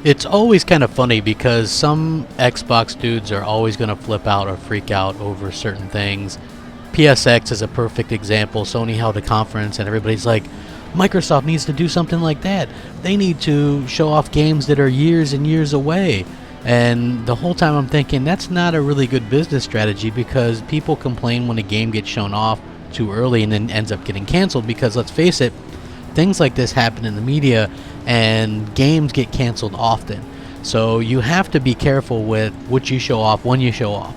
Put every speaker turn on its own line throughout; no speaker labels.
It's always kind of funny because some Xbox dudes are always going to flip out or freak out over certain things. PSX is a perfect example. Sony held a conference and everybody's like, Microsoft needs to do something like that. They need to show off games that are years and years away. And the whole time I'm thinking that's not a really good business strategy, because people complain when a game gets shown off too early and then ends up getting canceled, because let's face it, things like this happen in the media and games get canceled often. So you have to be careful with what you show off, when you show off.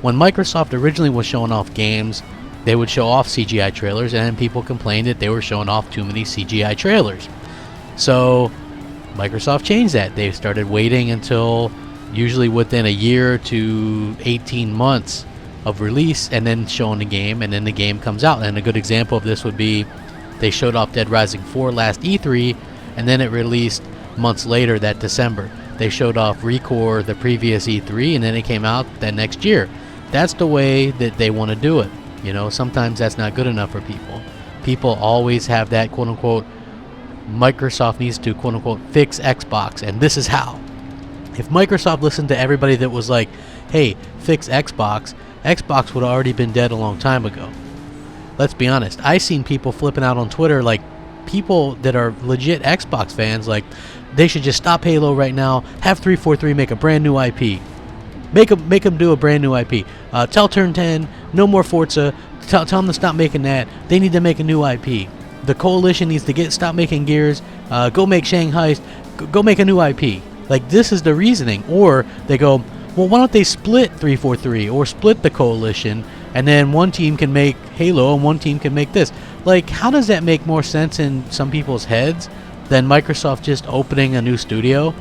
When Microsoft originally was showing off games, they would show off CGI trailers, and then people complained that they were showing off too many CGI trailers. So Microsoft changed that. They started waiting until usually within a year to 18 months of release and then showing the game, and then the game comes out. And a good example of this would be they showed off Dead Rising 4 last E3, and then it released months later that December. They showed off Recore the previous E3, and then it came out that next year. That's the way that they want to do it. You know, sometimes that's not good enough for people. People always have that quote-unquote, Microsoft needs to quote-unquote fix Xbox, and this is how. If Microsoft listened to everybody that was like, hey, fix Xbox, Xbox would have already been dead a long time ago. Let's be honest. I seen people flipping out on Twitter, like people that are legit Xbox fans, like they should just stop Halo right now, have 343 make a brand new IP. Make them do a brand new IP. Tell Turn 10, no more Forza. Tell them to stop making that. They need to make a new IP. The Coalition needs to stop making Gears. Go make Shanghai. Go make a new IP. Like, this is the reasoning. Or they go, well, why don't they split 343 or split the Coalition, and then one team can make Halo and one team can make this. Like, how does that make more sense in some people's heads than Microsoft just opening a new studio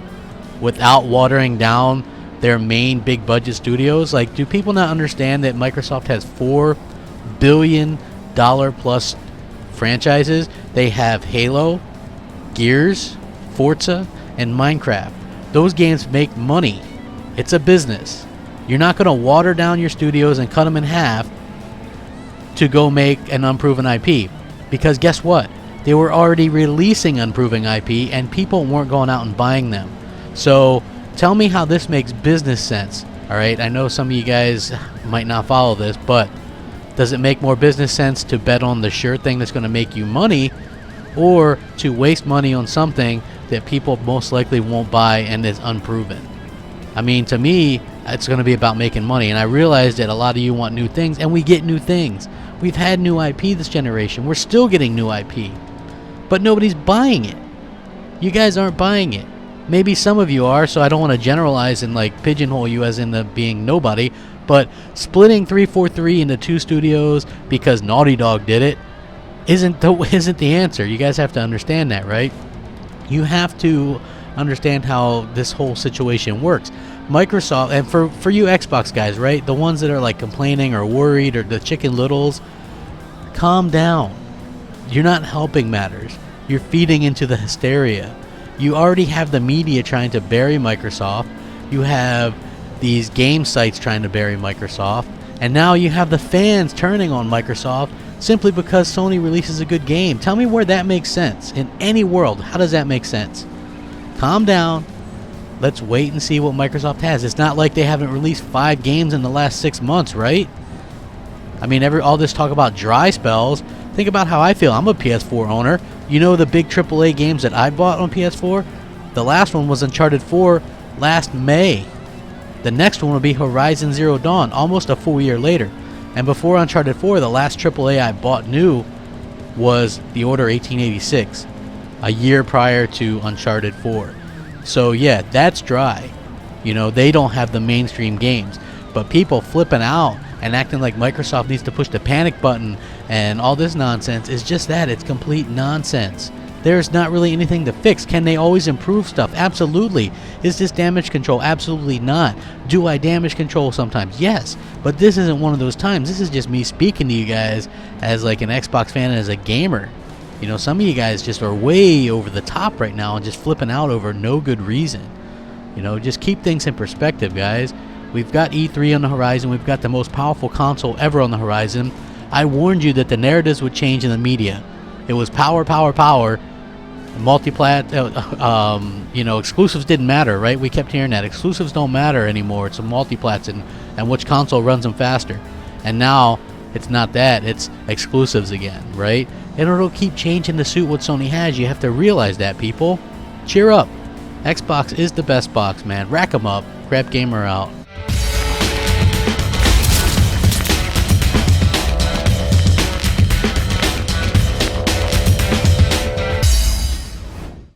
without watering down their main big budget studios? Like, do people not understand that Microsoft has $4 billion plus franchises? They have Halo, Gears, Forza, and Minecraft. Those games make money. It's a business. You're not going to water down your studios and cut them in half to go make an unproven IP. Because guess what? They were already releasing unproven IP and people weren't going out and buying them. So tell me how this makes business sense. Alright, I know some of you guys might not follow this, but does it make more business sense to bet on the sure thing that's going to make you money, or to waste money on something that people most likely won't buy and is unproven? I mean, to me, it's going to be about making money, and I realize that a lot of you want new things, and we get new things. We've had new IP this generation. We're still getting new IP, but nobody's buying it. You guys aren't buying it. Maybe some of you are, so I don't want to generalize and like pigeonhole you as into being nobody, but splitting 343 into 2 studios because Naughty Dog did it isn't the answer. You guys have to understand that, right? You have to understand how this whole situation works. Microsoft, and for you Xbox guys, right, the ones that are like complaining or worried, or the Chicken Littles, calm down. You're not helping matters. You're feeding into the hysteria. You already have the media trying to bury Microsoft. You have these game sites trying to bury Microsoft, and now you have the fans turning on Microsoft simply because Sony releases a good game. Tell me where that makes sense in any world. How does that make sense? Calm down. Let's wait and see what Microsoft has. It's not like they haven't released 5 games in the last 6 months, right? I mean, all this talk about dry spells. Think about how I feel. I'm a PS4 owner. You know the big AAA games that I bought on PS4? The last one was Uncharted 4 last May. The next one will be Horizon Zero Dawn, almost a full year later. And before Uncharted 4, the last AAA I bought new was The Order 1886, a year prior to Uncharted 4. So yeah, that's dry. You know, they don't have the mainstream games. But people flipping out and acting like Microsoft needs to push the panic button and all this nonsense is just that. It's complete nonsense. There's not really anything to fix. Can they always improve stuff? Absolutely. Is this damage control? Absolutely not. Do I damage control sometimes? Yes. But this isn't one of those times. This is just me speaking to you guys as like an Xbox fan and as a gamer. You know, some of you guys just are way over the top right now and just flipping out over no good reason. You know, just keep things in perspective, guys. We've got E3 on the horizon. We've got the most powerful console ever on the horizon. I warned you that the narratives would change in the media. It was power, power, power. Multiplat, exclusives didn't matter, right? We kept hearing that exclusives don't matter anymore. It's a multiplats and which console runs them faster. And now it's not that, it's exclusives again, right? And it'll keep changing to suit what Sony has. You have to realize that, people. Cheer up. Xbox is the best box, man. Rack 'em up. Crapgamer out.